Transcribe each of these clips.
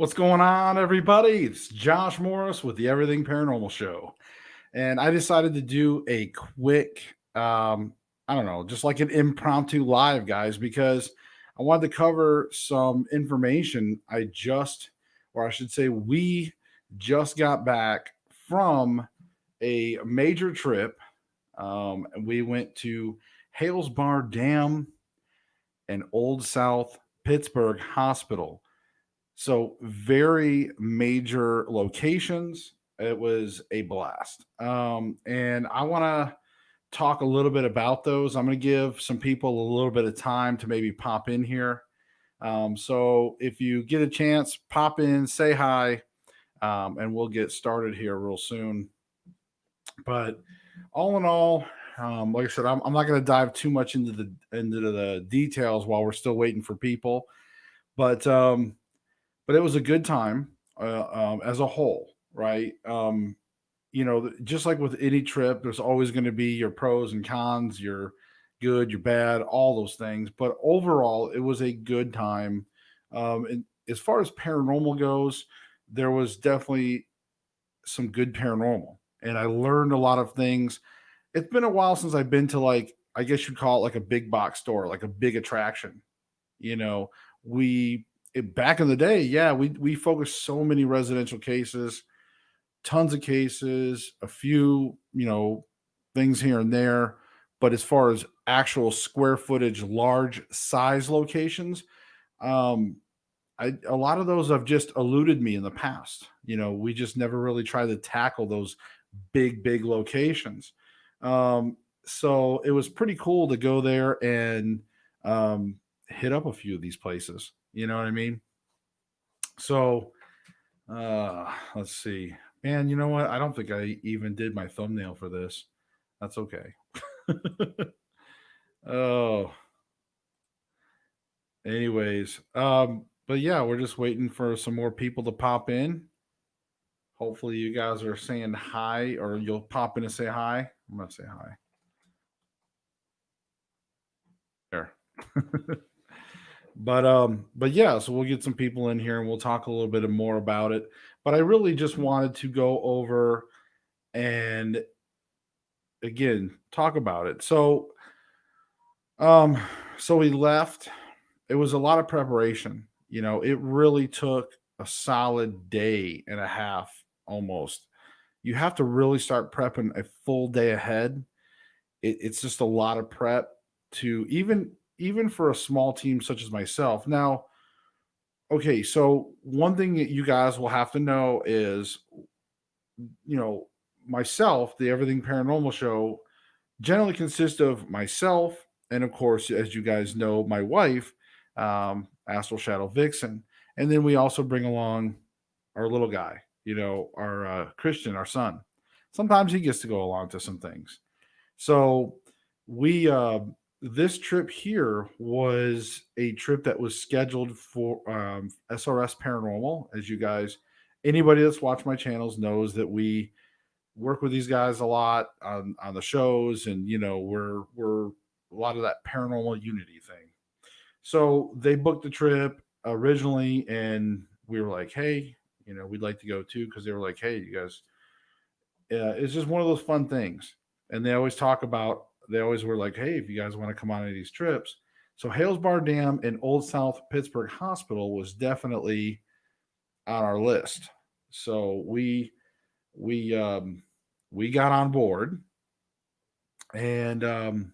What's going on, everybody? It's Josh Morris with the Everything Paranormal Show. And I decided to do a quick, I don't know, just like an impromptu live, guys, because I wanted to cover some information. Or I should say, we just got back from a major trip. And we went to Hales Dam and Old South Pittsburgh Hospital. So very major locations. It was a blast. And I want to talk a little bit about those. I'm going to give some people a little bit of time to maybe pop in here. So if you get a chance, pop in, say hi, and we'll get started here real soon. But all in all, like I said, I'm not going to dive too much into the details while we're still waiting for people. But it was a good time as a whole, right? Just like with any trip, there's always going to be your pros and cons, your good, your bad, all those things. But overall, it was a good time. And as far as paranormal goes, there was definitely some good paranormal, and I learned a lot of things. It's been a while since I've been to, like, I guess you'd call it like a big box store, like a big attraction. You know, back in the day, yeah, we focused so many residential cases, tons of cases, a few, things here and there. But as far as actual square footage, large size locations, um, a lot of those have just eluded me in the past. We just never really tried to tackle those big locations. So it was pretty cool to go there and hit up a few of these places. You know what I mean? So let's see. Man, you know what? I don't think I even did my thumbnail for this. That's okay. Oh, anyways. But yeah, we're just waiting for some more people to pop in. Hopefully you guys are saying hi, or you'll pop in and say hi. I'm gonna say hi. There. But yeah, so we'll get some people in here and we'll talk a little bit more about it. But I really just wanted to go over and again talk about it. Um so we left. It was a lot of preparation. It really took a solid day and a half almost. You have to really start prepping a full day ahead. It's just a lot of prep to even for a small team such as myself. Now, okay, so one thing that you guys will have to know is, you know, myself, the Everything Paranormal Show generally consists of myself, and of course, as you guys know, my wife, Astral Shadow Vixen, and then we also bring along our little guy, our Christian, our son. Sometimes he gets to go along to some things. So we this trip here was a trip that was scheduled for SRS Paranormal. As you guys, anybody that's watched my channels knows that we work with these guys a lot on the shows, and we're a lot of that paranormal unity thing. So they booked the trip originally, and we were like, hey, we'd like to go too, because they were like, hey, you guys, it's just one of those fun things. And they always were like, hey, if you guys want to come on any of these trips. So Hales Dam and Old South Pittsburgh Hospital was definitely on our list. So we got on board, and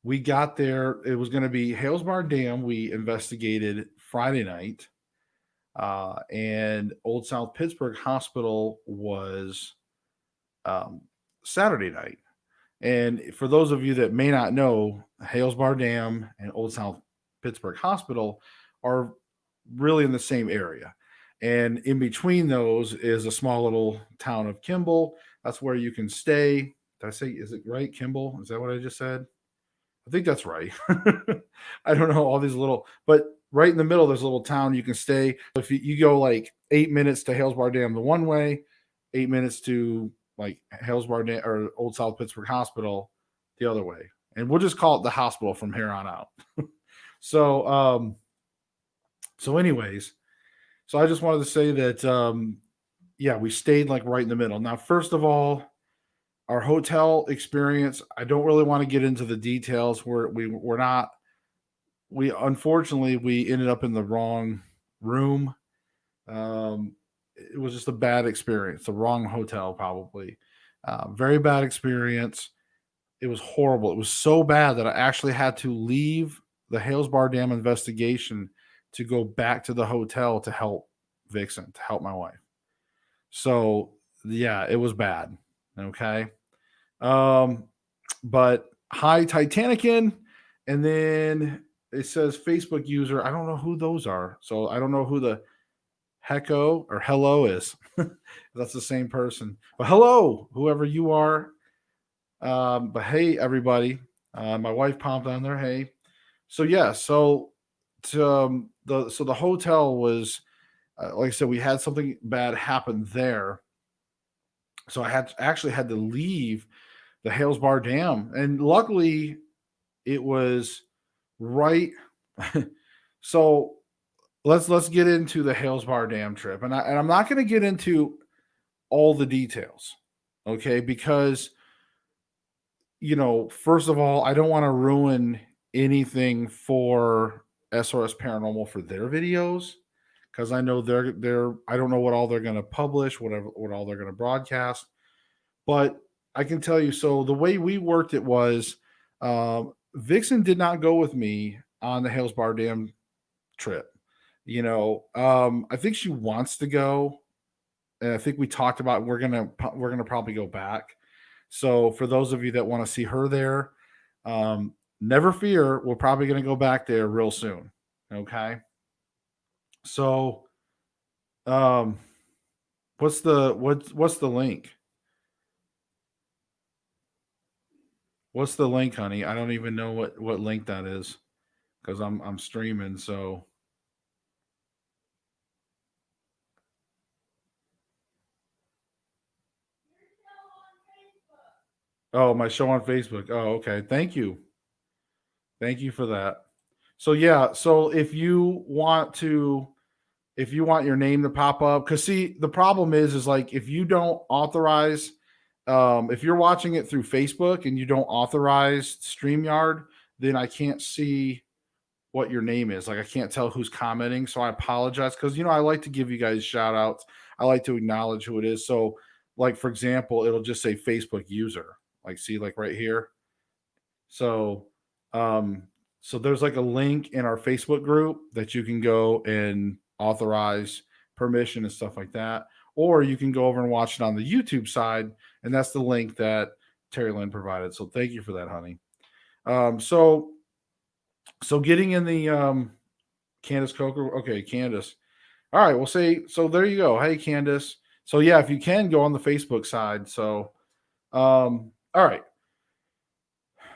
we got there. It was going to be Hales Dam. We investigated Friday night, and Old South Pittsburgh Hospital was Saturday night. And for those of you that may not know, Hales Dam and Old South Pittsburgh Hospital are really in the same area. And in between those is a small little town of Kimball. That's where you can stay. Did I say, is it right, Kimball? Is that what I just said? I think that's right. I don't know, all these little, but right in the middle, there's a little town you can stay. If you go like 8 minutes to Hales Dam the one way, 8 minutes to like Hales Dam or Old South Pittsburgh Hospital the other way. And we'll just call it the hospital from here on out. So anyways, So I just wanted to say that, yeah, we stayed like right in the middle. Now, first of all, our hotel experience, I don't really want to get into the details. We're not, we unfortunately we ended up in the wrong room. It was just a bad experience, the wrong hotel, probably. Very bad experience. It was horrible. It was so bad that I actually had to leave the Hales Bar Dam investigation to go back to the hotel to help Vixen, to help my wife. So yeah, it was bad. Okay. Um, but hi Titanican, and then it says Facebook user. I don't know who those are. So I don't know who the Hecko or Hello is. That's the same person. But hello, whoever you are. But hey, everybody. My wife popped on there. Hey. So yeah. So the hotel was like I said, we had something bad happen there. So I had actually had to leave the Hales Bar Dam, and luckily it was right. So let's get into the Hales Bar Dam trip, and I'm not going to get into all the details, okay? Because first of all, I don't want to ruin anything for SRS Paranormal for their videos because I know they're I don't know what all they're going to publish, what all they're going to broadcast, but I can tell you. So the way we worked it was, Vixen did not go with me on the Hales Bar Dam trip. I think she wants to go, and I think we talked about we're gonna probably go back. So for those of you that want to see her there, never fear, we're probably gonna go back there real soon. Okay. So um, what's the link? What's the link, honey? I don't even know what link that is because I'm streaming. So oh, my show on Facebook. Oh, okay. Thank you. Thank you for that. So yeah, so if you want your name to pop up, because see, the problem is like if you don't authorize, if you're watching it through Facebook and you don't authorize StreamYard, then I can't see what your name is. Like I can't tell who's commenting. So I apologize because I like to give you guys shout outs. I like to acknowledge who it is. So, like for example, it'll just say Facebook user. Like see, like right here. So, um, so there's like a link in our Facebook group that you can go and authorize permission and stuff like that. Or you can go over and watch it on the YouTube side, and that's the link that Terry Lynn provided. So thank you for that, honey. So getting in the Candace Coker. Okay, Candace. All right, we'll say so. There you go. Hey, Candace. So yeah, if you can go on the Facebook side. So all right.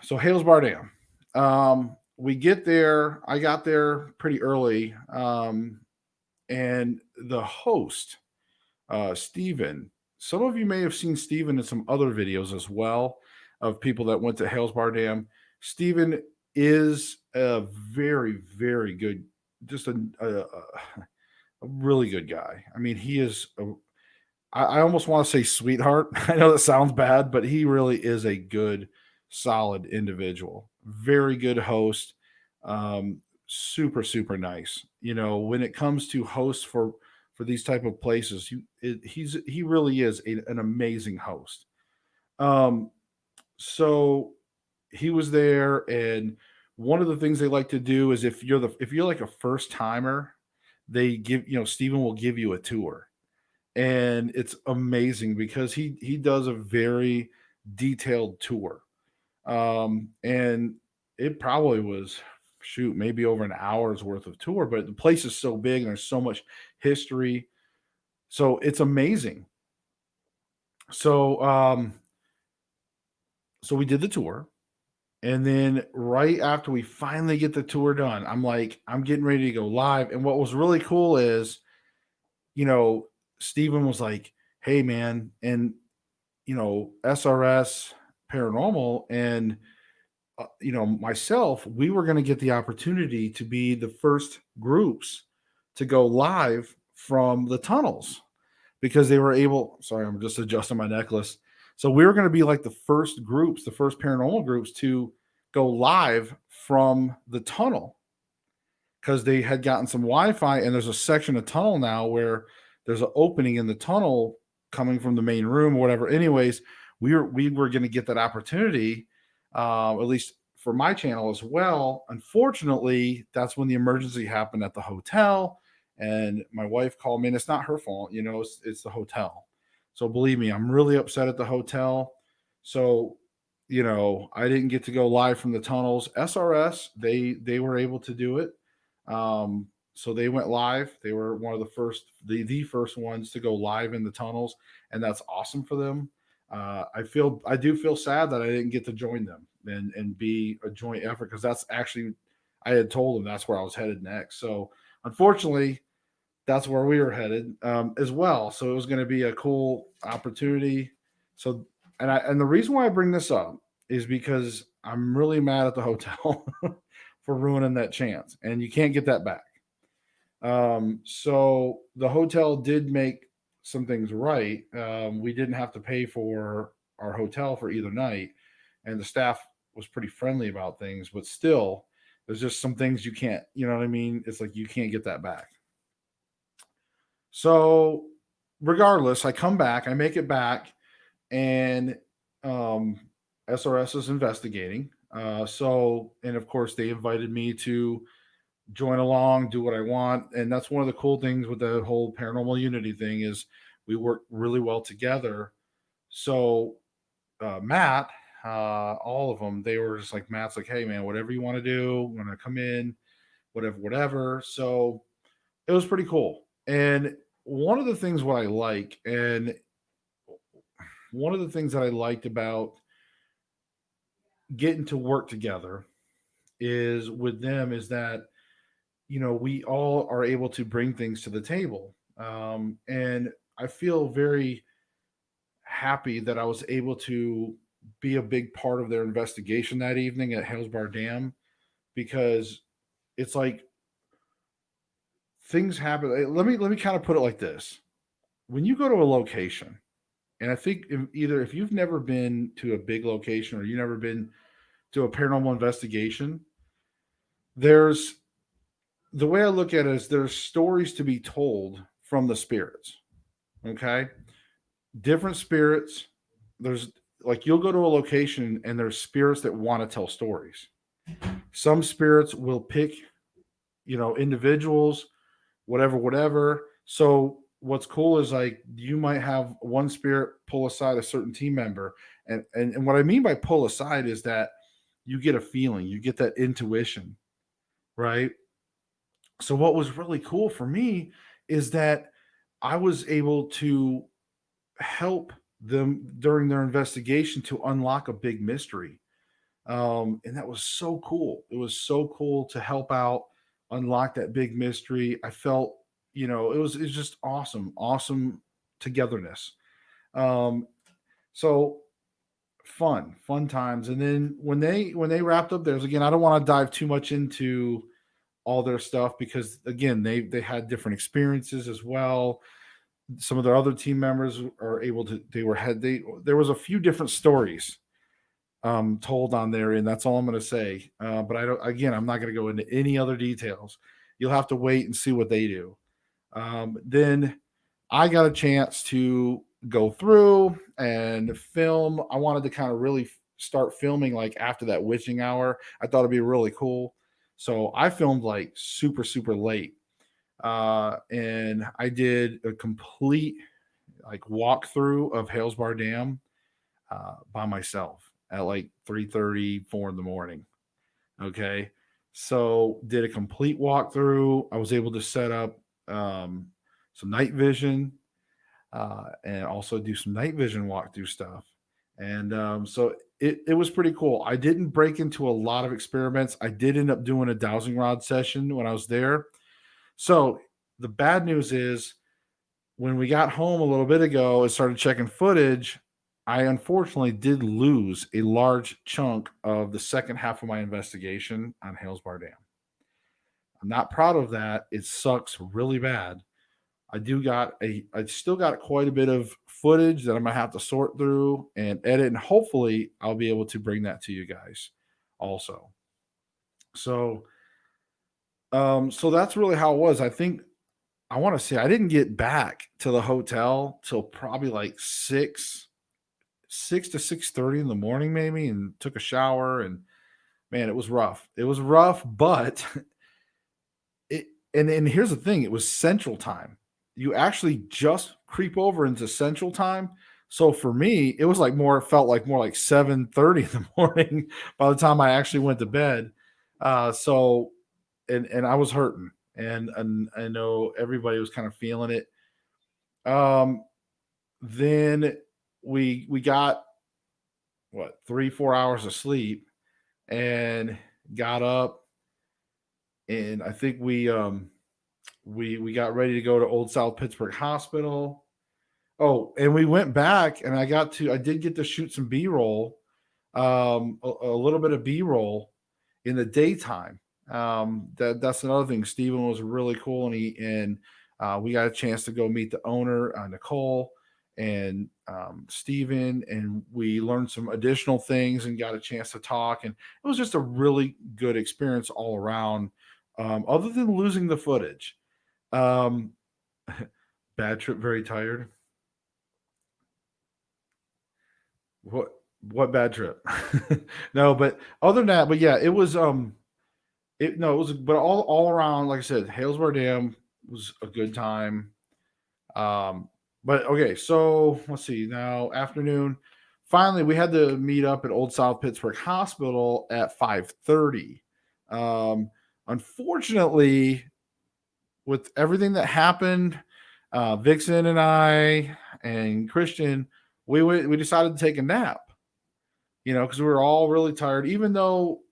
So Hales Bar Dam. We get there. I got there pretty early, and the host, Steven. Some of you may have seen Steven in some other videos as well of people that went to Hales Bar Dam. Steven is a very, very good, just a really good guy. I mean, he is. I almost want to say sweetheart. I know that sounds bad, but he really is a good, solid individual. Very good host. Super, super nice. When it comes to hosts for these type of places, he really is an amazing host. Um, so he was there, and one of the things they like to do is if you're like a first timer, they give Steven will give you a tour, and it's amazing because he does a very detailed tour. And it probably was, shoot, maybe over an hour's worth of tour, but the place is so big and there's so much history, so it's amazing. So um so we did the tour, and then right after we finally get the tour done, I'm getting ready to go live. And what was really cool is, you know Steven was like, hey man, and SRS Paranormal and myself, we were going to get the opportunity to be the first groups to go live from the tunnels because they were able. Sorry, I'm just adjusting my necklace. So we were going to be like the first groups, the first paranormal groups to go live from the tunnel because they had gotten some Wi-Fi, and there's a section of tunnel now where there's an opening in the tunnel coming from the main room or whatever. Anyways, we were going to get that opportunity, at least for my channel as well. Unfortunately, that's when the emergency happened at the hotel, and my wife called me, and it's not her fault, it's the hotel. So believe me, I'm really upset at the hotel. So I didn't get to go live from the tunnels. SRS, they were able to do it. So they went live. They were one of the first, the first ones to go live in the tunnels, and that's awesome for them. I do feel sad that I didn't get to join them and be a joint effort because that's actually I had told them that's where I was headed next. So unfortunately, that's where we were headed as well. So it was going to be a cool opportunity. So and the reason why I bring this up is because I'm really mad at the hotel for ruining that chance, and you can't get that back. So the hotel did make some things right. We didn't have to pay for our hotel for either night, and the staff was pretty friendly about things. But still, there's just some things you can't. You know what I mean? It's like you can't get that back. So regardless, I come back, I make it back, and um, SRS is investigating. And of course, they invited me to join along, do what I want. And that's one of the cool things with the whole paranormal unity thing is we work really well together. So Matt, all of them, they were just like, Matt's like, hey man, whatever you want to do, I'm gonna come in, whatever. So it was pretty cool. And one of the things what I like, and one of the things that I liked about getting to work together is with them is that we all are able to bring things to the table. And I feel very happy that I was able to be a big part of their investigation that evening at Hales Dam because it's like things happen. Let me kind of put it like this: when you go to a location, and I think either if you've never been to a big location or you've never been to a paranormal investigation, there's the way I look at it is there's stories to be told from the spirits. Okay. Different spirits. There's like you'll go to a location and there's spirits that want to tell stories. Some spirits will pick, individuals, whatever. So what's cool is like you might have one spirit pull aside a certain team member. And what I mean by pull aside is that you get a feeling, you get that intuition, right? So what was really cool for me is that I was able to help them during their investigation to unlock a big mystery. And that was so cool. It was so cool to help out, unlock that big mystery. I felt, it was just awesome, awesome togetherness. Um, so fun times. And then when they wrapped up theirs again, I don't want to dive too much into all their stuff because again they had different experiences as well. Some of their other team members are able to they were had they there was a few different stories told on there, and that's all I'm going to say. But I don't. Again, I'm not going to go into any other details. You'll have to wait and see what they do. Then I got a chance to go through and film. I wanted to kind of really start filming like after that witching hour. I thought it'd be really cool. So I filmed like super late. And I did a complete like walkthrough of Hales Dam by myself at like 3:30, 4 in the morning. Okay. So did a complete walkthrough. I was able to set up some night vision and also do some night vision walkthrough stuff. And so it was pretty cool. I didn't break into a lot of experiments. I did end up doing a dowsing rod session when I was there. So the bad news is when we got home a little bit ago and started checking footage, I unfortunately did lose a large chunk of the second half of my investigation on Hales Dam. I'm not proud of that. It sucks really bad. I still got quite a bit of footage that I'm gonna have to sort through and edit, and hopefully I'll be able to bring that to you guys also. So, so that's really how it was. I think I want to say I didn't get back to the hotel till probably like 6 to 6:30 in the morning, maybe, and took a shower. And man, it was rough. It was rough, but it and here's the thing, it was Central Time. You actually just creep over into Central Time. So for me, it was like more it felt like more like 7:30 in the morning by the time I actually went to bed. So and I was hurting, and I know everybody was kind of feeling it. Um, then we got what 3 4 hours of sleep and got up, and I think we got ready to go to Old South Pittsburgh Hospital. Oh, and we went back, and I did get to shoot some B-roll, a little bit of B-roll in the daytime. That's another thing. Steven was really cool, and we got a chance to go meet the owner, Nicole, and Steven, and we learned some additional things and got a chance to talk. And it was just a really good experience all around, other than losing the footage. Um, bad trip, very tired. What bad trip? No, but other than that, but yeah, it was it no, it was but all around, like I said, Halesbar Dam was a good time. Um, but okay, so let's see now, afternoon. Finally, we had to meet up at Old South Pittsburgh Hospital at 5:30. Um, Unfortunately, with everything that happened, Vixen and I and Christian, we decided to take a nap. Because we were all really tired. Even though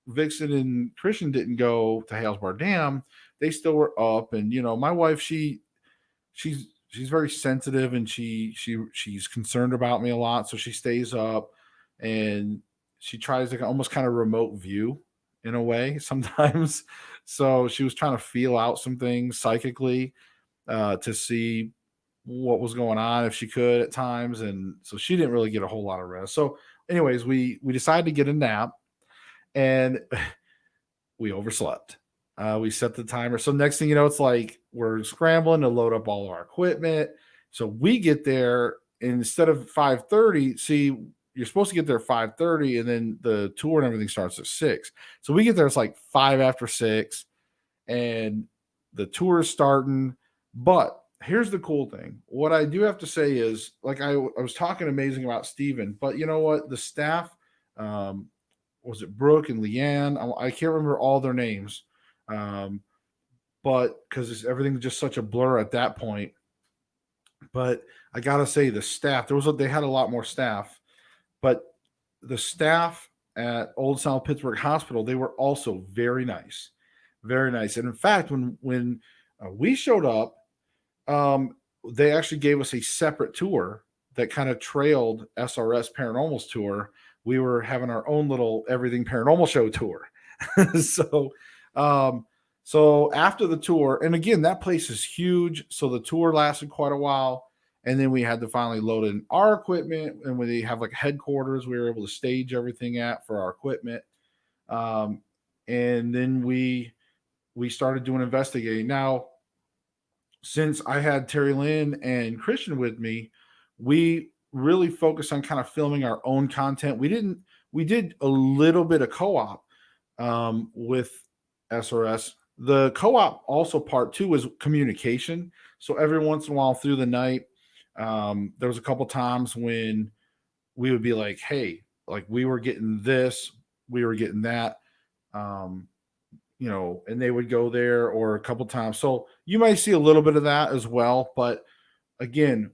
Vixen and Christian didn't go to Hales Bar Dam, they still were up. And my wife, she's very sensitive, and she's concerned about me a lot, so she stays up, and she tries to almost kind of remote view in a way sometimes. So she was trying to feel out some things psychically, to see what was going on if she could at times, and so she didn't really get a whole lot of rest. So anyways, we decided to get a nap, and we overslept. We set the timer. So next thing you know, it's like we're scrambling to load up all of our equipment. So we get there, and instead of 5:30, see, you're supposed to get there at 5:30, and then the tour and everything starts at 6. So we get there, it's like 5 after 6, and the tour is starting. But here's the cool thing. What I do have to say is, like I was talking amazing about Steven, but you know what? The staff, um, was it Brooke and Leanne? I can't remember all their names, um, but because everything's just such a blur at that point. But I gotta say, the staff they had a lot more staff, but the staff at Old South Pittsburgh Hospital, they were also very nice, very nice. And in fact, when we showed up, um, they actually gave us a separate tour that kind of trailed SRS Paranormal's tour. We were having our own little Everything Paranormal show tour. so, um, so after the tour, and again, that place is huge. So the tour lasted quite a while. And then we had to finally load in our equipment, and when they have like headquarters, we were able to stage everything at for our equipment. Um, and then we started doing investigating. Now, since I had Terry Lynn and Christian with me, we really focused on kind of filming our own content. We did a little bit of co-op, with SRS. The co-op also part two was communication. So every once in a while through the night, there was a couple times when we would be like, hey, like we were getting this, we were getting that. Um, and they would go there or a couple times. So you might see a little bit of that as well. But again,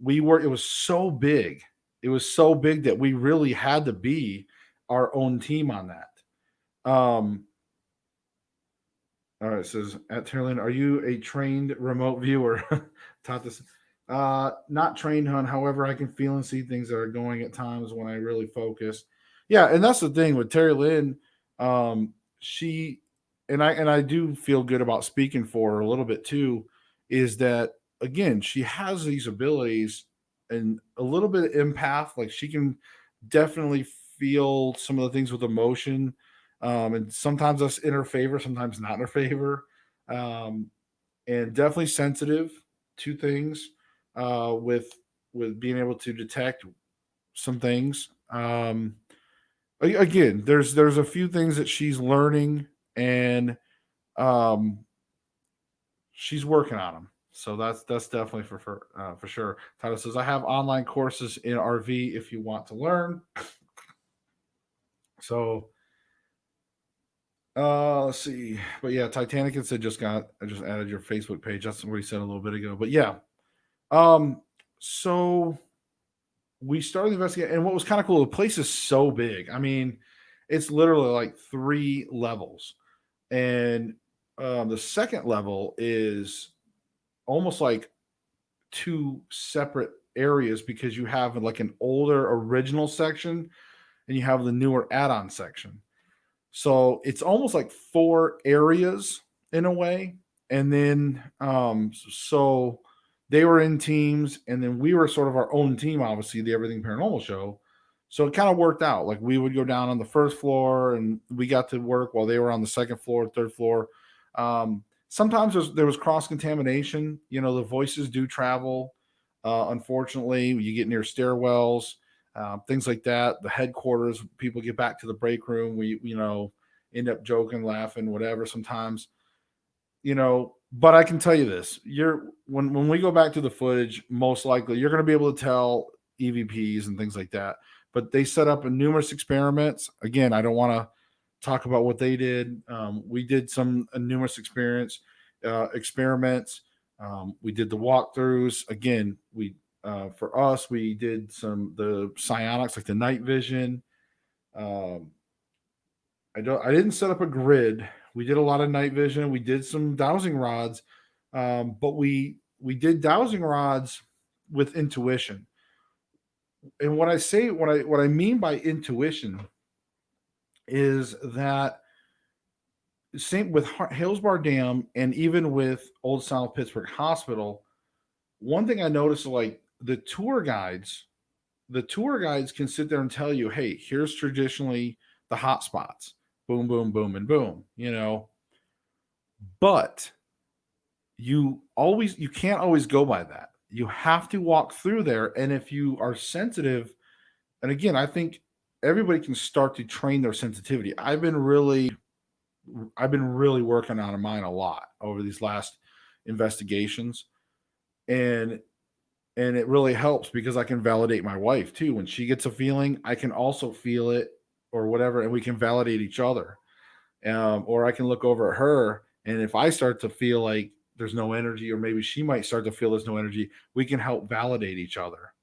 it was so big. It was so big that we really had to be our own team on that. All right, it says at Terlin, are you a trained remote viewer? Taught this. Not trained, hun. However, I can feel and see things that are going at times when I really focus. Yeah, and that's the thing with Terry Lynn. She and I do feel good about speaking for her a little bit too. is that again, she has these abilities and a little bit of empath. Like she can definitely feel some of the things with emotion. And sometimes that's in her favor, sometimes not in her favor. Um, and definitely sensitive to things with being able to detect some things. Again, there's a few things that she's learning and um, she's working on them. So that's definitely for sure. Tyler says I have online courses in RV if you want to learn. So let's see, but yeah, Titanic and said I just added your Facebook page. That's what he said a little bit ago. But yeah, um, so we started investigating, and what was kind of cool, the place is so big. I mean, it's literally like three levels, and the second level is almost like two separate areas because you have like an older original section and you have the newer add-on section. So it's almost like four areas in a way. And then so they were in teams, and then we were sort of our own team, obviously, the Everything Paranormal show. So it kind of worked out. Like we would go down on the first floor and we got to work while they were on the second floor, third floor. Sometimes there was cross contamination. You know, the voices do travel. Unfortunately, you get near stairwells, things like that. The headquarters, people get back to the break room. We, end up joking, laughing, whatever. Sometimes, but I can tell you this: when we go back to the footage, most likely you're going to be able to tell EVPs and things like that. But they set up numerous experiments. Again, I don't want to talk about what they did. We did some numerous experiments. We did the walkthroughs. Again, we for us we did the psionics, like the night vision. Um, I didn't set up a grid. We did a lot of night vision. We did some dowsing rods, but we did dowsing rods with intuition. And what I mean by intuition is that same with Hales Dam and even with Old South Pittsburgh Hospital. One thing I noticed, like the tour guides can sit there and tell you, hey, here's traditionally the hot spots, boom, boom, boom, and boom, but you can't always go by that. You have to walk through there. And if you are sensitive, and again, I think everybody can start to train their sensitivity. I've been really working on mine a lot over these last investigations. And it really helps because I can validate my wife too. When she gets a feeling, I can also feel it or whatever, and we can validate each other. Or I can look over at her, and if I start to feel like there's no energy, or maybe she might start to feel there's no energy, we can help validate each other.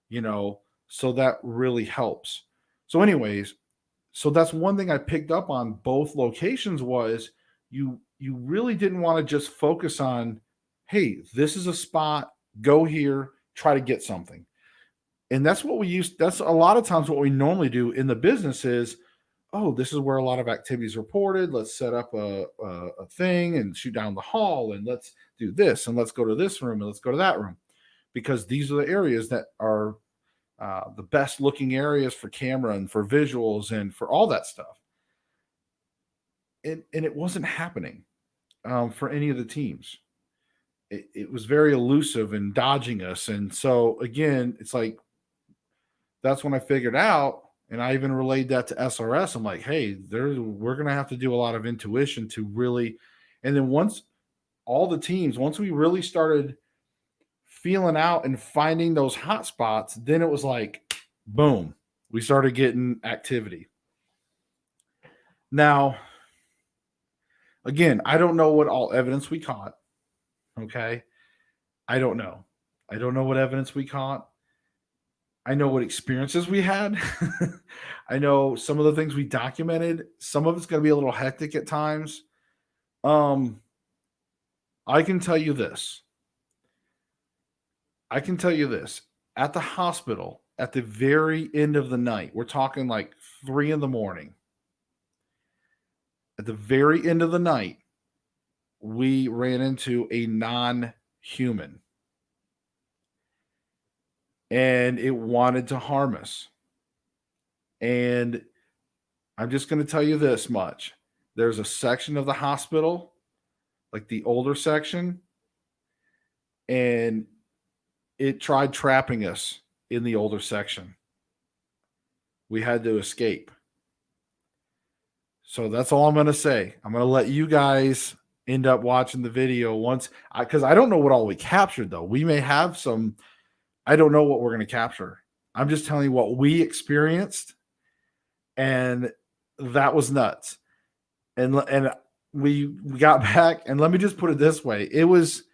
You know, so that really helps. So, anyways, so that's one thing I picked up on both locations was you really didn't want to just focus on, hey, this is a spot, go here, try to get something. And that's a lot of times what we normally do in the business is, oh, this is where a lot of activities reported. Let's set up a thing and shoot down the hall, and let's do this, and let's go to this room, and let's go to that room, because these are the areas that are the best looking areas for camera and for visuals and for all that stuff. And it wasn't happening for any of the teams. It was very elusive and dodging us. And so again, it's like that's when I figured out, and I even relayed that to SRS. I'm like, hey, we're gonna have to do a lot of intuition to really. And then once we really started feeling out and finding those hot spots, then it was like, boom, we started getting activity. Now, again, I don't know what all evidence we caught. Okay. I don't know. I don't know what evidence we caught. I know what experiences we had. I know some of the things we documented. Some of it's going to be a little hectic at times. Um, I can tell you this. I can tell you this. At the hospital, at the very end of the night, we're talking like 3 in the morning. At the very end of the night, we ran into a non human. And it wanted to harm us. And I'm just going to tell you this much. There's a section of the hospital, like the older section, and it tried trapping us in the older section. We had to escape. So that's all I'm going to say. I'm going to let you guys end up watching the video once, because I don't know what all we captured, though. We may have some, I don't know what we're going to capture. I'm just telling you what we experienced, and that was nuts. And we got back, and let me just put it this way. It was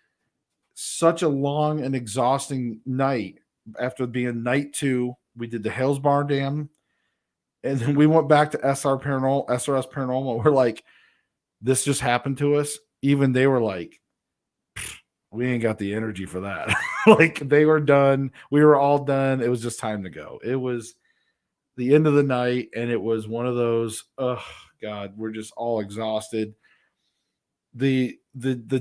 such a long and exhausting night. After being night 2, we did the Hales Bar Dam, and then we went back to SRS Paranormal. We're like, this just happened to us. Even they were like, we ain't got the energy for that. Like, they were done. We were all done. It was just time to go. It was the end of the night, and it was one of those, oh God, we're just all exhausted. The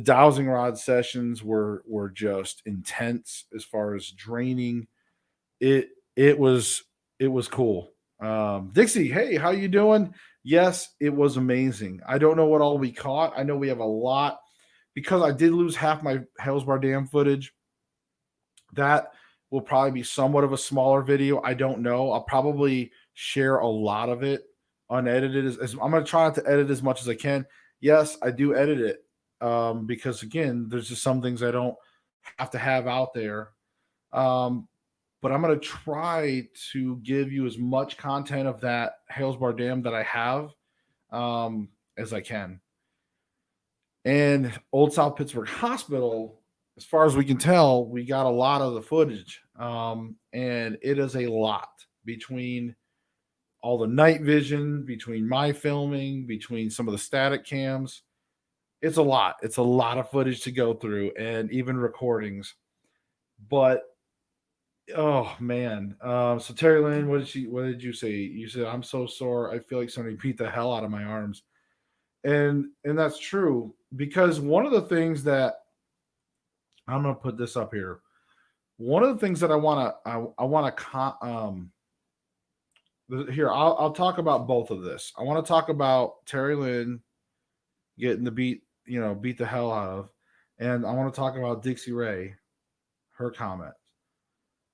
dowsing rod sessions were just intense as far as draining. It was cool. Dixie, hey, how you doing? Yes, it was amazing. I don't know what all we caught. I know we have a lot, because I did lose half my Hales Bar Dam footage. That will probably be somewhat of a smaller video. I don't know. I'll probably share a lot of it unedited. I'm going to try not to edit as much as I can. Yes, I do edit it, because, again, there's just some things I don't have to have out there. But I'm going to try to give you as much content of that Hales Bar Dam that I have, as I can. And Old South Pittsburgh Hospital, as far as we can tell, we got a lot of the footage. And it is a lot, between all the night vision, between my filming, between some of the static cams. It's a lot. It's a lot of footage to go through, and even recordings. But oh man. So Terry Lynn, what did you say? You said, I'm so sore. I feel like somebody beat the hell out of my arms. And that's true, because one of the things that I'm gonna put this up here. One of the things that I want to here, I'll talk about both of this. I want to talk about Terry Lynn getting the beat the hell out of, and I want to talk about Dixie Ray, her comment.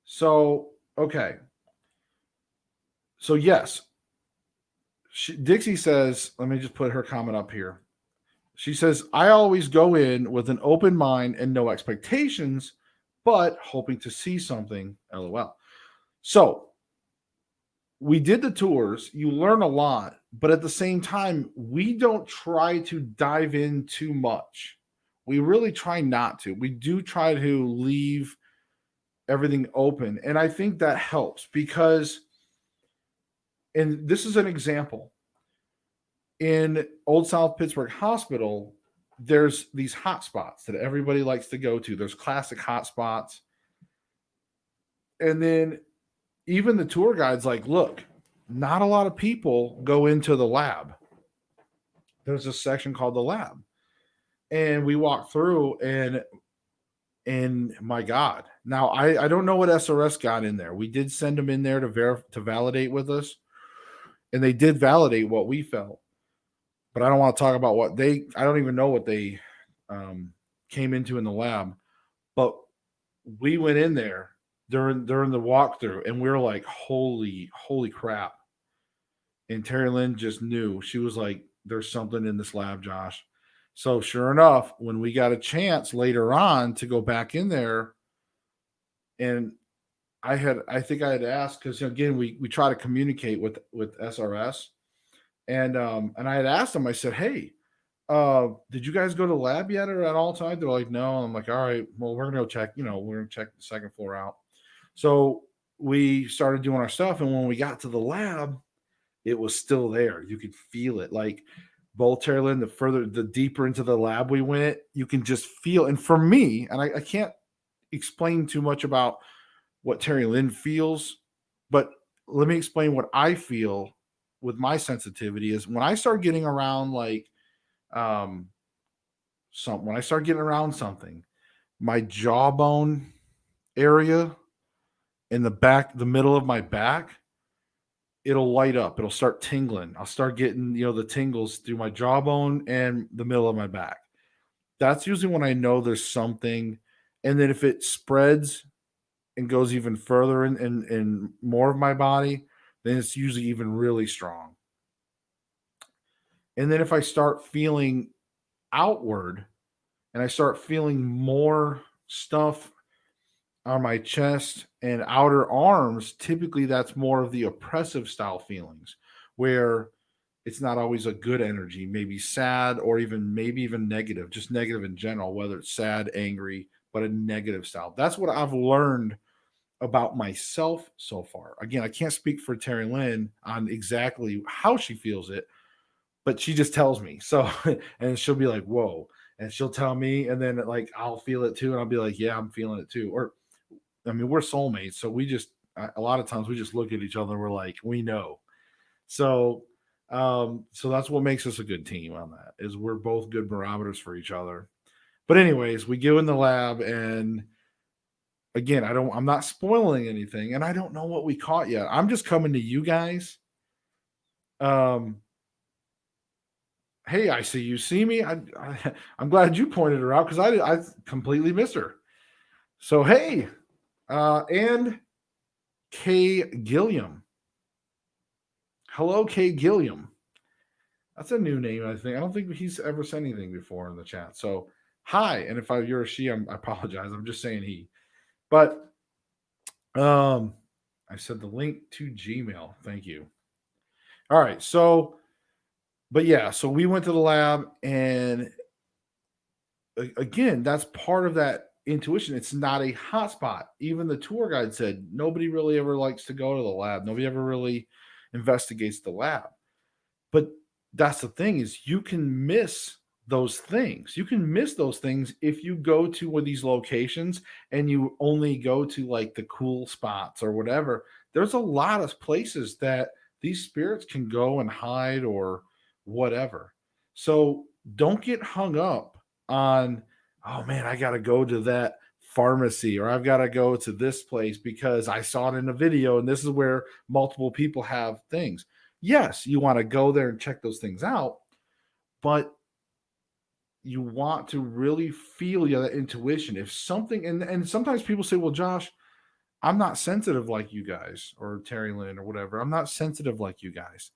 So, okay. So, yes, Dixie says, let me just put her comment up here. She says, I always go in with an open mind and no expectations, but hoping to see something. LOL. So, we did the tours. You learn a lot, but at the same time, we don't try to dive in too much. We really try not to. We do try to leave everything open. And I think that helps, because, and this is an example, in Old South Pittsburgh Hospital, there's these hot spots that everybody likes to go to. There's classic hot spots. And then even the tour guide's like, look, not a lot of people go into the lab. There's a section called the lab. And we walk through, and my God. Now, I don't know what SRS got in there. We did send them in there to validate with us. And they did validate what we felt. But I don't want to talk about I don't even know what they came into in the lab. But we went in there during the walkthrough, and we were like, holy crap. And Terry Lynn just knew. She was like, there's something in this lab, Josh. So sure enough, when we got a chance later on to go back in there, and I think I had asked, because again, we try to communicate with SRS, and I had asked them, I said, hey, did you guys go to the lab yet or at all time? They're like, no. I'm like, all right, well, we're gonna go check, we're gonna check the second floor out. So we started doing our stuff, and when we got to the lab, it was still there. You could feel it. Like, both Terry Lynn, the deeper into the lab we went, you can just feel. And for me, and I can't explain too much about what Terry Lynn feels, but let me explain what I feel with my sensitivity is when I start getting around, like, when I start getting around something, my jawbone area in the middle of my back, it'll light up. It'll start tingling. I'll start getting, the tingles through my jawbone and the middle of my back. That's usually when I know there's something. And then if it spreads and goes even further in more of my body, then it's usually even really strong. And then if I start feeling outward and I start feeling more stuff on my chest and outer arms, typically that's more of the oppressive style feelings where it's not always a good energy, maybe sad or even maybe even negative, just negative in general, whether it's sad, angry, but a negative style. That's what I've learned about myself so far. Again, I can't speak for Terry Lynn on exactly how she feels it, but she just tells me. So, and she'll be like, whoa. And she'll tell me, and then like I'll feel it too. And I'll be like, yeah, I'm feeling it too. Or, I mean, we're soulmates. So we just, a lot of times we just look at each other and we're like, we know. So, so that's what makes us a good team on that is we're both good barometers for each other. But anyways, we go in the lab and again, I'm not spoiling anything and I don't know what we caught yet. I'm just coming to you guys. Um, Hey, I see you see me. I'm glad you pointed her out because I completely missed her. So hey, and Kay Gilliam. Hello, Kay Gilliam. That's a new name, I think. I don't think he's ever said anything before in the chat. So hi, and if you're a she, I apologize. I'm just saying he. But I said the link to Gmail. Thank you. All right, so but yeah, so we went to the lab and again, that's part of that intuition. It's not a hotspot. Even the tour guide said nobody really ever likes to go to the lab. Nobody ever really investigates the lab. But that's the thing is you can miss those things. You can miss those things if you go to one of these locations and you only go to like the cool spots or whatever. There's a lot of places that these spirits can go and hide or whatever. So don't get hung up on, oh man, I got to go to that pharmacy or I've got to go to this place because I saw it in a video and this is where multiple people have things. Yes, you want to go there and check those things out, but you want to really feel that intuition. If something, and sometimes people say, well, Josh, I'm not sensitive like you guys or Terry Lynn or whatever. I'm not sensitive like you guys.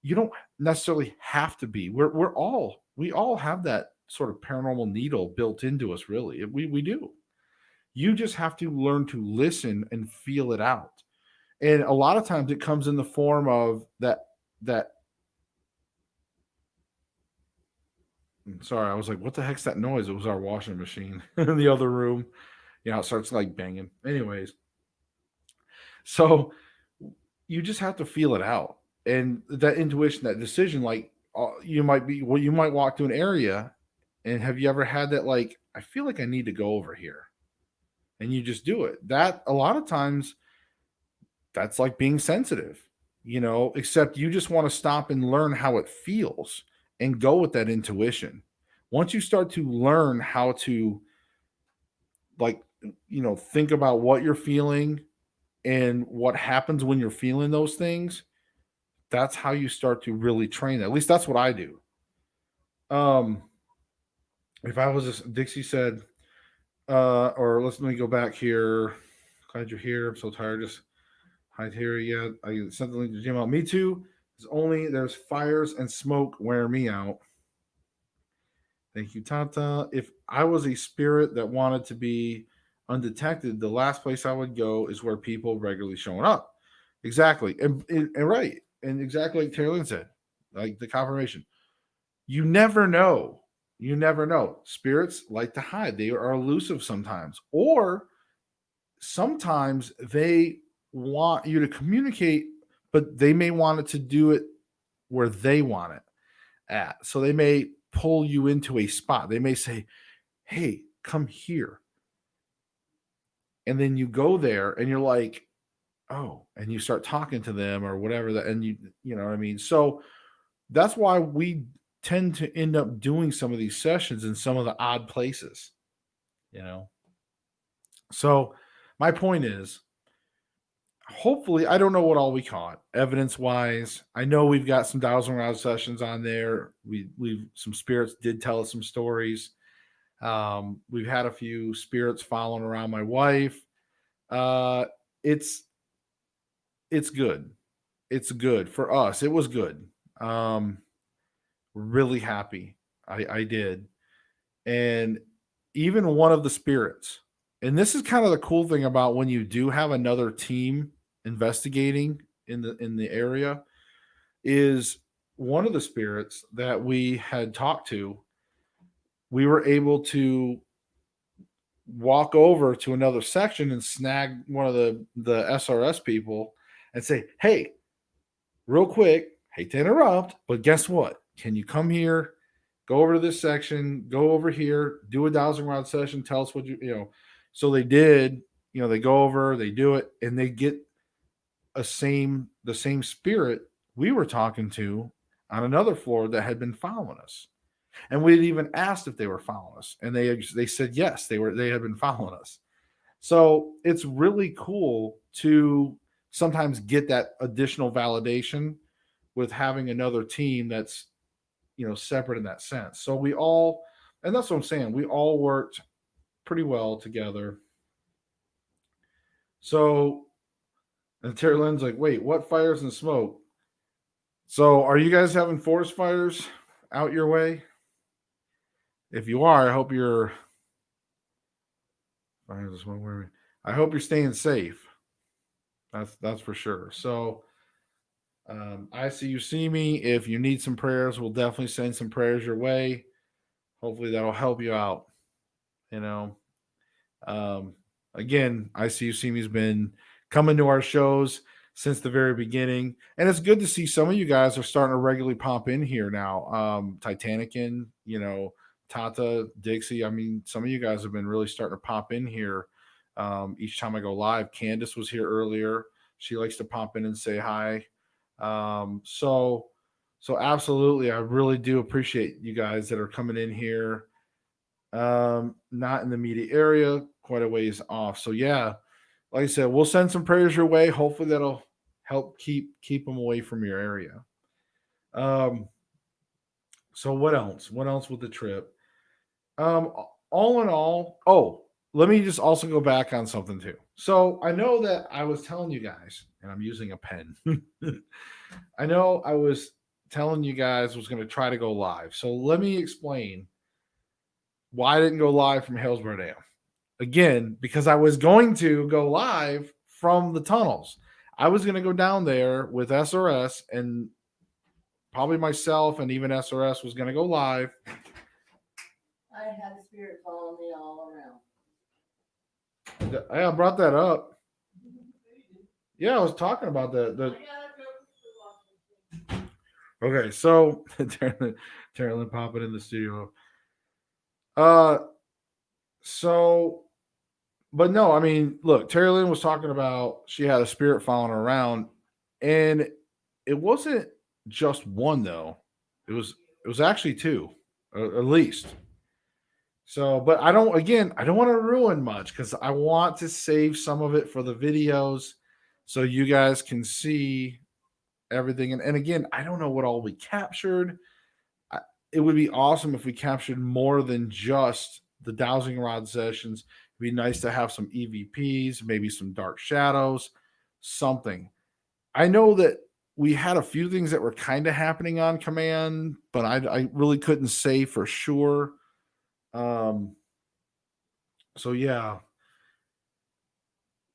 You don't necessarily have to be. We all have that sort of paranormal needle built into us, really. We do. You just have to learn to listen and feel it out. And a lot of times it comes in the form of that sorry, I was like, what the heck's that noise? It was our washing machine in the other room. It starts like banging. Anyways, so you just have to feel it out. And that intuition, that decision, like you might walk to an area and have you ever had that, like, I feel like I need to go over here and you just do it. That a lot of times that's like being sensitive, except you just want to stop and learn how it feels and go with that intuition. Once you start to learn how to, like, think about what you're feeling and what happens when you're feeling those things, that's how you start to really train. At least that's what I do. Um, if I was just Dixie said, or let me go back here. Glad you're here. I'm so tired. Just hide here. Yeah, I sent the link to Gmail. Me too. It's only there's fires and smoke wear me out. Thank you, Tata. If I was a spirit that wanted to be undetected, the last place I would go is where people regularly showing up. Exactly. And right. And exactly like Taylor said, like the confirmation. You never know. You never know. Spirits like to hide. They are elusive sometimes. Or sometimes they want you to communicate, but they may want it to do it where they want it at. So they may pull you into a spot. They may say, hey, come here. And then you go there and you're like, oh, and you start talking to them or whatever that, and you know what I mean? So that's why we tend to end up doing some of these sessions in some of the odd places. you know. So my point is, hopefully, I don't know what all we caught evidence wise. I know we've got some dowsing rod sessions on there. We've some spirits did tell us some stories. We've had a few spirits following around my wife. Uh, it's it's good. It's good for us. It was good. Um, really happy. I did. And even one of the spirits, and this is kind of the cool thing about when you do have another team investigating in the area, is one of the spirits that we had talked to, we were able to walk over to another section and snag one of the SRS people and say, "Hey, real quick, hate to interrupt, but guess what? Can you come here, go over to this section, go over here, do a dowsing rod session, tell us what you know." So they did, they go over, they do it, and they get the same spirit we were talking to on another floor that had been following us. And we had even asked if they were following us, and they said yes, they had been following us. So it's really cool to sometimes get that additional validation with having another team that's separate in that sense. So we all, and that's what I'm saying, we all worked pretty well together. So, and Terry Lynn's like, wait, what fires and smoke? So are you guys having forest fires out your way? If you are, I hope you're fires and smoke. I hope you're staying safe. That's for sure. So I see you see me. If you need some prayers, we'll definitely send some prayers your way. Hopefully that'll help you out. You know, um, again, I see you see me's been coming to our shows since the very beginning, and it's good to see some of you guys are starting to regularly pop in here now. Titanican, Tata, Dixie. I mean, some of you guys have been really starting to pop in here each time I go live. Candace was here earlier. She likes to pop in and say hi. So absolutely, I really do appreciate you guys that are coming in here. Not in the media area, quite a ways off. So yeah, like I said, we'll send some prayers your way. Hopefully that'll help keep them away from your area. Um, so what else? What else with the trip? Um, all in all, oh, let me just also go back on something too. So I know that I was telling you guys, and I'm using a pen. I know I was telling you guys was going to try to go live. So let me explain why I didn't go live from Hillsborough Dam. Again, because I was going to go live from the tunnels. I was going to go down there with SRS, and probably myself and even SRS was going to go live. I had a spirit following me all around. Yeah, I brought that up. Yeah, I was talking about that. Okay, so Terrell popping in the studio. Uh, so, but no, I mean, look, Terry Lynn was talking about she had a spirit following her around, and it wasn't just one though. It was actually two, at least. So, but I don't want to ruin much because I want to save some of it for the videos so you guys can see everything. And again, I don't know what all we captured. I, it would be awesome if we captured more than just the dowsing rod sessions. It'd be nice to have some EVPs, maybe some dark shadows, something. I know that we had a few things that were kind of happening on command, but I really couldn't say for sure. Um, so yeah,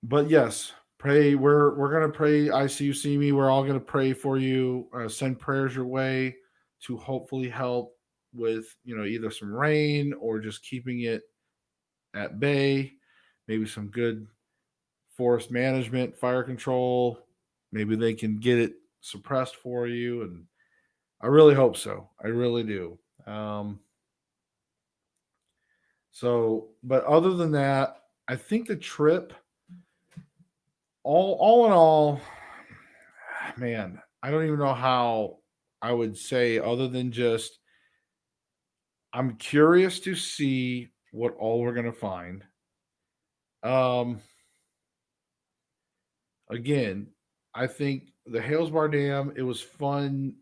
but yes, pray. We're gonna pray. I see you see me. We're all gonna pray for you. Send prayers your way to hopefully help with either some rain or just keeping it at bay. Maybe some good forest management, fire control. Maybe they can get it suppressed for you, and I really hope so. I really do. So, but other than that, I think the trip, all in all, man, I don't even know how I would say other than just I'm curious to see what all we're gonna find. Um, Again, I think the Hales Bar Dam, it was fun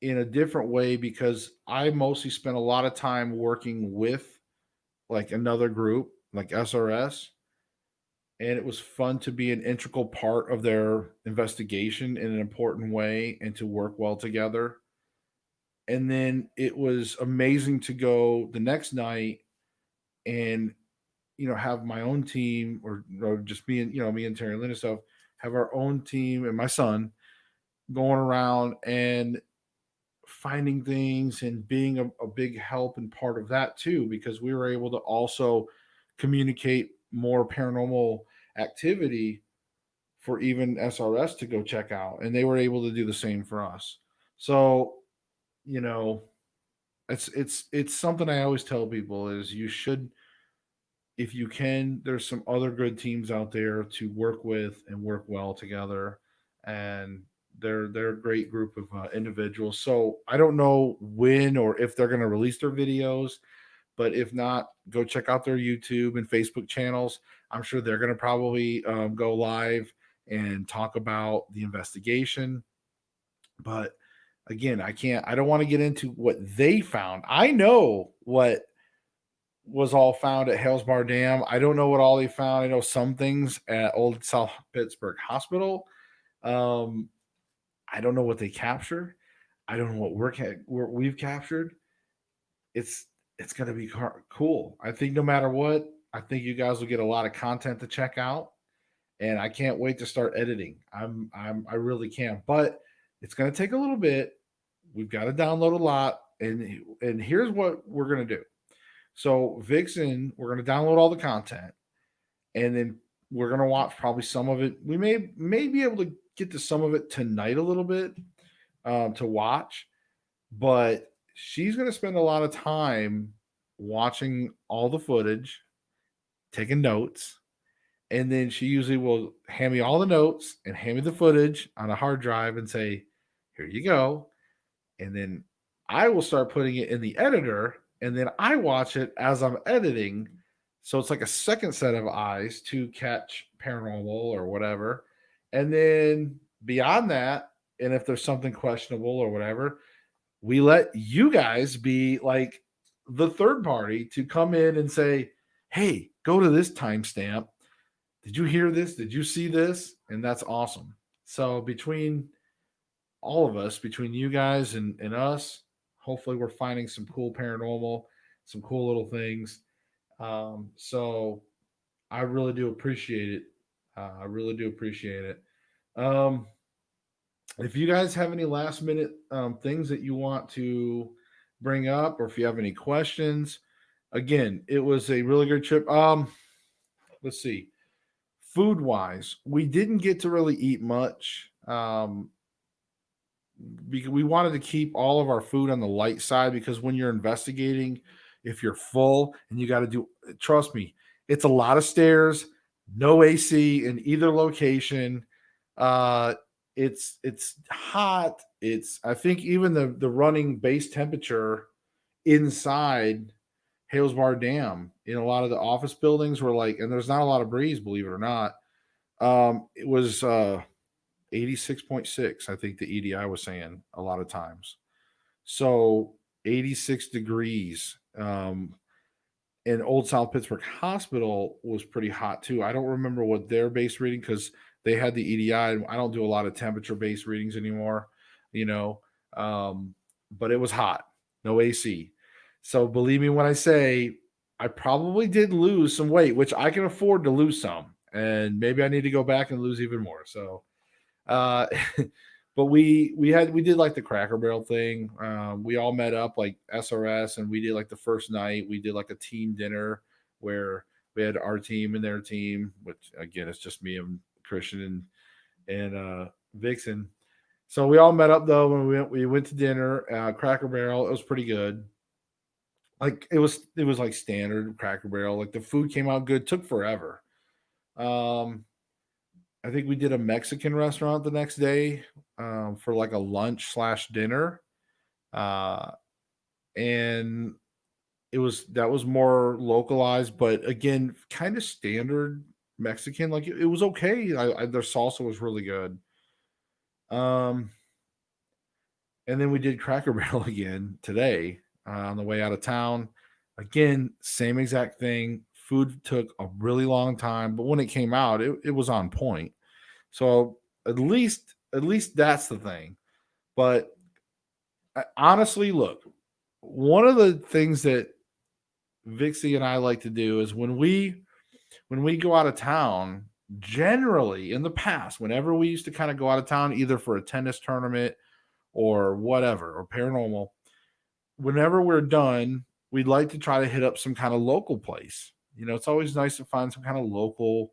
in a different way because I mostly spent a lot of time working with like another group, like SRS, and it was fun to be an integral part of their investigation in an important way and to work well together. And then it was amazing to go the next night and have my own team, or just me and me and Terry Lynn and stuff, have our own team and my son going around and finding things and being a big help and part of that too, because we were able to also communicate more paranormal activity for even SRS to go check out, and they were able to do the same for us. So, you know, it's something I always tell people is you should, if you can, there's some other good teams out there to work with and work well together, and they're a great group of individuals. So I don't know when or if they're going to release their videos, but if not, go check out their YouTube and Facebook channels. I'm sure they're going to probably go live and talk about the investigation. But again, I don't want to get into what they found. I know what was all found at Hales Bar Dam. I don't know what all they found. I know some things at Old South Pittsburgh Hospital. Um, I don't know what they captured. I don't know what we've captured. It's it's going to be cool. I think no matter what, I think you guys will get a lot of content to check out, and I can't wait to start editing. I really can, but it's going to take a little bit. We've got to download a lot, and here's what we're going to do. So Vixen, we're going to download all the content, and then we're going to watch probably some of it. We may be able to get to some of it tonight a little bit to watch, but she's going to spend a lot of time watching all the footage, taking notes, and then she usually will hand me all the notes and hand me the footage on a hard drive and say, "Here you go." And then I will start putting it in the editor, and then I watch it as I'm editing. So it's like a second set of eyes to catch paranormal or whatever. And then beyond that, and if there's something questionable or whatever, we let you guys be like the third party to come in and say, "Hey, go to this timestamp. Did you hear this? Did you see this?" And that's awesome. So between all of us, between you guys and us, hopefully we're finding some cool paranormal, some cool little things. So I really do appreciate it. I really do appreciate it. Um, if you guys have any last minute things that you want to bring up, or if you have any questions, again, it was a really good trip. Let's see. Food wise, we didn't get to really eat much. Because we wanted to keep all of our food on the light side, because when you're investigating, if you're full and you got to do, trust me, it's a lot of stairs, no AC in either location. uh it's hot. It's, I think, even the running base temperature inside Hales Bar Dam in a lot of the office buildings were like, and there's not a lot of breeze, believe it or not. It was 86.6, I think the EDI was saying a lot of times. So 86 degrees. And Old South Pittsburgh Hospital was pretty hot too. I don't remember what their base reading, because they had the EDI. I don't do a lot of temperature based readings anymore, you know. But it was hot, no AC. So believe me when I say I probably did lose some weight, which I can afford to lose some. And maybe I need to go back and lose even more. So uh, but we did like the Cracker Barrel thing. We all met up like SRS, and we did like the first night. We did like a team dinner where we had our team and their team, which again it's just me and Christian and Vixen. So we all met up though when we went to dinner. Cracker Barrel, it was pretty good. Like it was like standard Cracker Barrel. Like the food came out good. Took forever. Um, I think we did a Mexican restaurant the next day for like a lunch slash dinner. Uh, and that was more localized, but again, kind of standard Mexican. Like it was okay. Their salsa was really good. Um, and then we did Cracker Barrel again today on the way out of town. Again, same exact thing. Food took a really long time, but when it came out, it was on point. So at least that's the thing. But honestly, look, one of the things that Vixie and I like to do is when we go out of town, generally in the past, whenever we used to kind of go out of town, either for a tennis tournament or whatever, or paranormal, whenever we're done, we'd like to try to hit up some kind of local place. It's always nice to find some kind of local,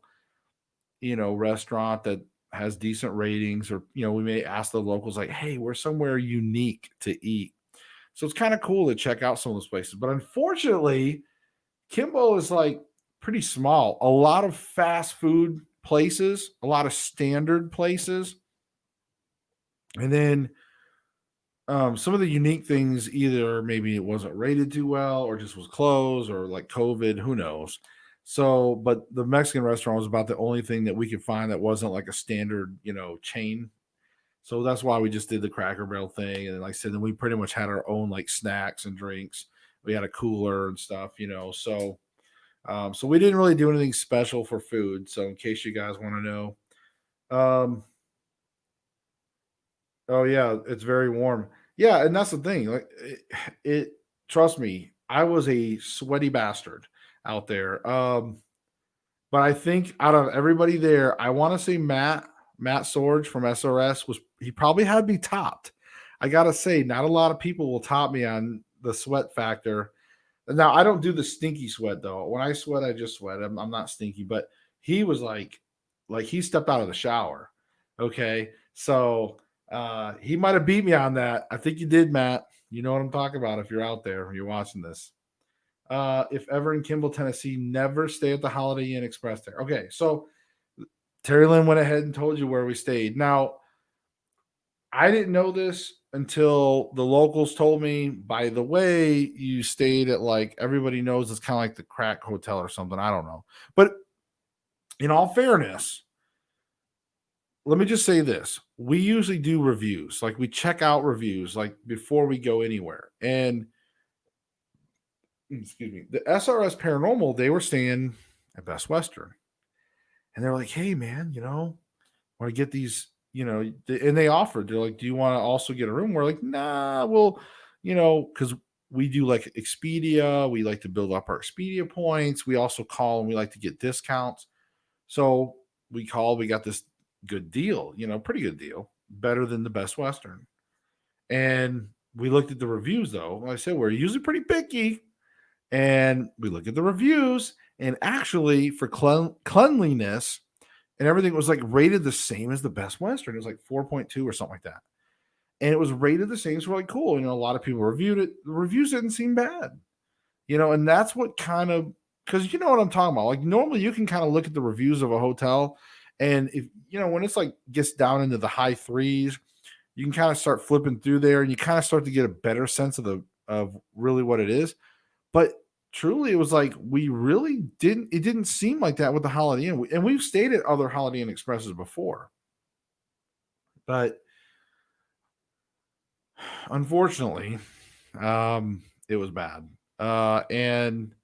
restaurant that has decent ratings, or, we may ask the locals, like, hey, we're somewhere unique to eat. So it's kind of cool to check out some of those places. But unfortunately, Kimbo is like pretty small. A lot of fast food places, a lot of standard places. And then some of the unique things, either maybe it wasn't rated too well or just was closed or like COVID, who knows. So, but the Mexican restaurant was about the only thing that we could find that wasn't like a standard, chain. So that's why we just did the Cracker Barrel thing. And like I said, then we pretty much had our own like snacks and drinks. We had a cooler and stuff. So we didn't really do anything special for food. So in case you guys want to know, um, oh yeah, it's very warm. Yeah, and that's the thing. Like it trust me, I was a sweaty bastard out there. But I think out of everybody there, I want to say Matt Sorge from SRS was he probably had me topped. I gotta say, not a lot of people will top me on the sweat factor. Now I don't do the stinky sweat though. When I sweat, I just sweat. I'm not stinky, but he was like he stepped out of the shower. Okay. So he might have beat me on that. I think you did, Matt. You know what I'm talking about if you're out there, or you're watching this. If ever in Kimball, Tennessee, never stay at the Holiday Inn Express there. Okay, so Terry Lynn went ahead and told you where we stayed. Now, I didn't know this until the locals told me. By the way, you stayed at like everybody knows it's kind of like the crack hotel or something. I don't know. But in all fairness, let me just say this. We usually do reviews. Like we check out reviews like before we go anywhere. And excuse me, the SRS Paranormal, they were staying at Best Western. And they're like, hey, man, want to get these, and they offered, they're like, do you want to also get a room? We're like, nah, well, because we do like Expedia. We like to build up our Expedia points. We also call and we like to get discounts. So we called, we got this good deal, pretty good deal, better than the Best Western. And we looked at the reviews though. Like I said, we're usually pretty picky. And we look at the reviews, and actually for cleanliness and everything, was like rated the same as the Best Western. It was like 4.2 or something like that. And it was rated the same. So we're like, cool. A lot of people reviewed it. The reviews didn't seem bad, and that's what kind of, because you know what I'm talking about. Like normally you can kind of look at the reviews of a hotel, and if when it's like gets down into the high threes, you can kind of start flipping through there and you kind of start to get a better sense of really what it is. But truly, it was like we really didn't. It didn't seem like that with the Holiday Inn, and we've stayed at other Holiday Inn Expresses before, but unfortunately, it was bad, and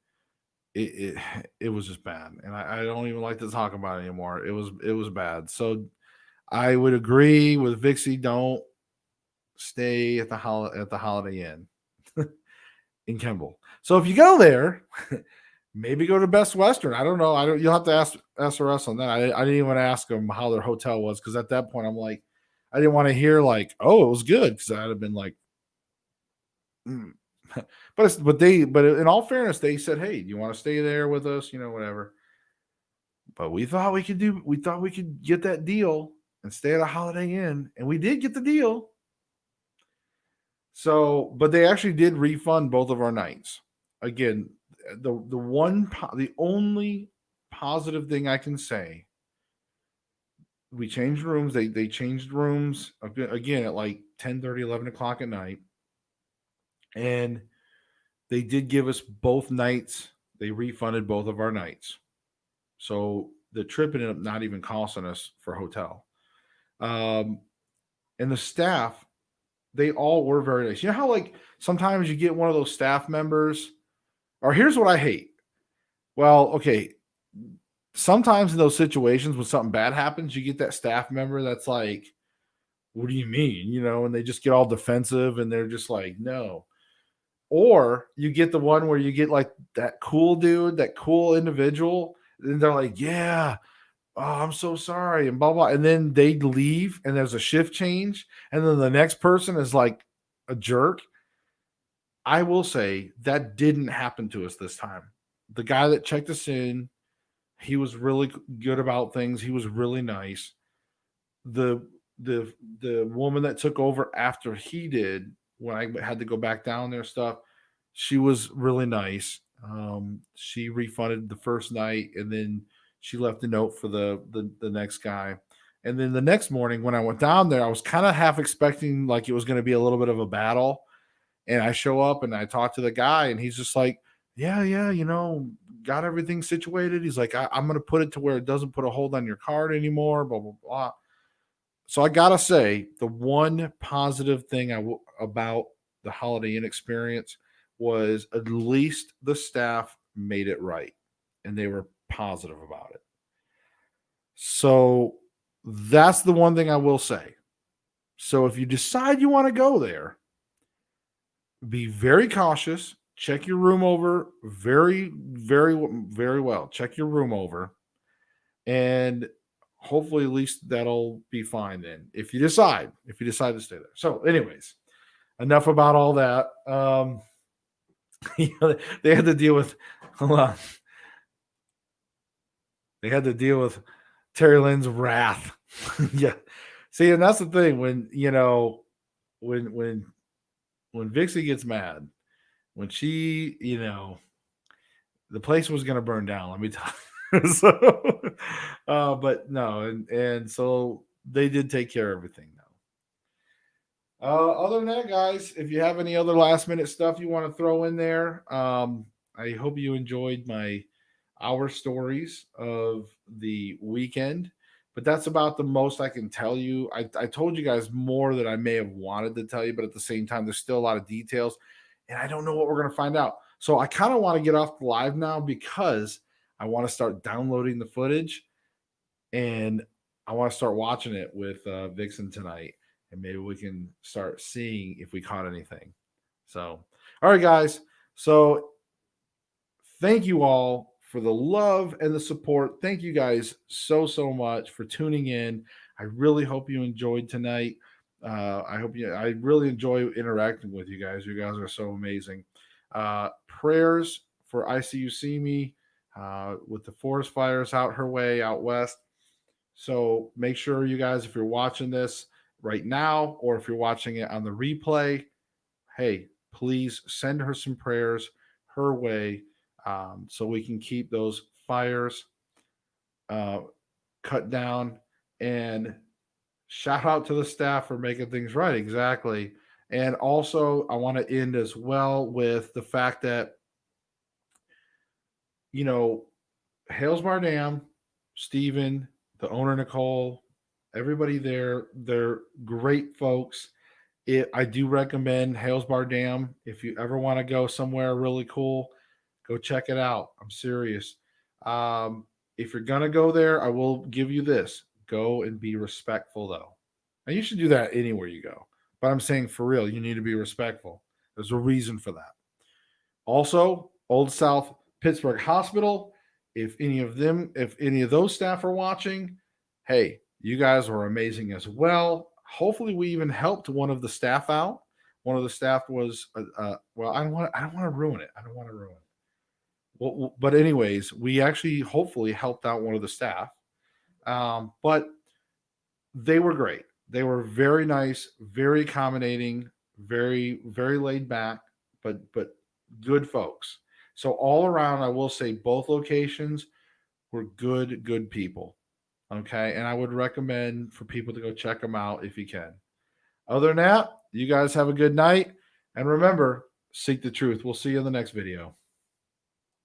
it it was just bad, and I don't even like to talk about it anymore. It was bad. So I would agree with Vixie. Don't stay at the Holiday Inn in Kimball. So if you go there, maybe go to Best Western. I don't know. I don't. You'll have to ask SRS on that. I didn't even ask them how their hotel was, because at that point I'm like, I didn't want to hear like, oh, it was good, because I'd have been like, mm. but in all fairness, they said, hey, do you want to stay there with us? Whatever. But we thought we could get that deal and stay at a Holiday Inn, and we did get the deal. So, but they actually did refund both of our nights. Again, the only positive thing I can say, we changed rooms. They changed rooms again at like 10:30, 11 o'clock at night. And They did give us both nights. They refunded both of our nights. So the trip ended up not even costing us for hotel. Um, and the staff, they all were very nice. You know how like sometimes you get one of those staff members, or here's what I hate. Well, okay, sometimes in those situations when something bad happens, you get that staff member that's like, "What do you mean?" And they just get all defensive and they're just like, "No." Or you get the one where you get like that cool dude, that cool individual, and they're like, "Yeah, oh, I'm so sorry," and blah blah. And then they leave and there's a shift change, and then the next person is like a jerk. I will say that didn't happen to us this time. The guy that checked us in, he was really good about things. He was really nice. The the woman that took over after he did, when I had to go back down there stuff, she was really nice. She refunded the first night, and then she left a note for the next guy. And then the next morning when I went down there, I was kind of half expecting like it was going to be a little bit of a battle. And I show up and I talk to the guy, and he's just like, "Yeah, yeah, got everything situated." He's like, I'm going to put it to where it doesn't put a hold on your card anymore, blah, blah, blah. So I got to say, the one positive thing about the Holiday Inn experience was at least the staff made it right and they were positive about it. So that's the one thing I will say. So if you decide you want to go there, be very cautious. Check your room over very, very, very well. Check your room over, and hopefully, at least that'll be fine. Then, if you decide to stay there. So, anyways, enough about all that. They had to deal with. Hold on. They had to deal with Terry Lynn's wrath. Yeah. See, and that's the thing when when Vixie gets mad, when she, the place was going to burn down. Let me tell you. So, but no, and so they did take care of everything. Other than that, guys, if you have any other last minute stuff you want to throw in there, I hope you enjoyed our stories of the weekend. But that's about the most I can tell you. I told you guys more than I may have wanted to tell you, but at the same time, there's still a lot of details, and I don't know what we're going to find out. So I kind of want to get off the live now because I want to start downloading the footage, and I want to start watching it with Vixen tonight, and maybe we can start seeing if we caught anything. So, all right, guys. So thank you all for the love and the support. Thank you guys so much for tuning in. I really hope you enjoyed tonight. I really enjoy interacting with you guys. You guys are so amazing. Prayers for ICU See Me with the forest fires out her way out west. So make sure you guys, if you're watching this right now or if you're watching it on the replay, hey, please send her some prayers her way, so we can keep those fires uh, cut down. And shout out to the staff for making things right. Exactly. And also, I want to end as well with the fact that, you know, Hales Bar Dam, Stephen, the owner, Nicole, everybody there, they're great folks. I do recommend Hales Bar Dam. If you ever want to go somewhere really cool, go check it out. I'm serious. If you're gonna go there, I will give you this: go and be respectful, though. And you should do that anywhere you go. But I'm saying for real, you need to be respectful. There's a reason for that. Also, Old South Pittsburgh Hospital. If any of those staff are watching, hey, you guys were amazing as well. Hopefully, we even helped one of the staff out. One of the staff was, well, I don't want to ruin it. I don't want to ruin it. Well, but anyways, we actually hopefully helped out one of the staff. But they were great. They were very nice, very accommodating, very laid back, but good folks. So all around, I will say both locations were good people. Okay, and I would recommend for people to go check them out if you can. Other than that, you guys have a good night, and remember, Seek the truth. We'll see you in the next video.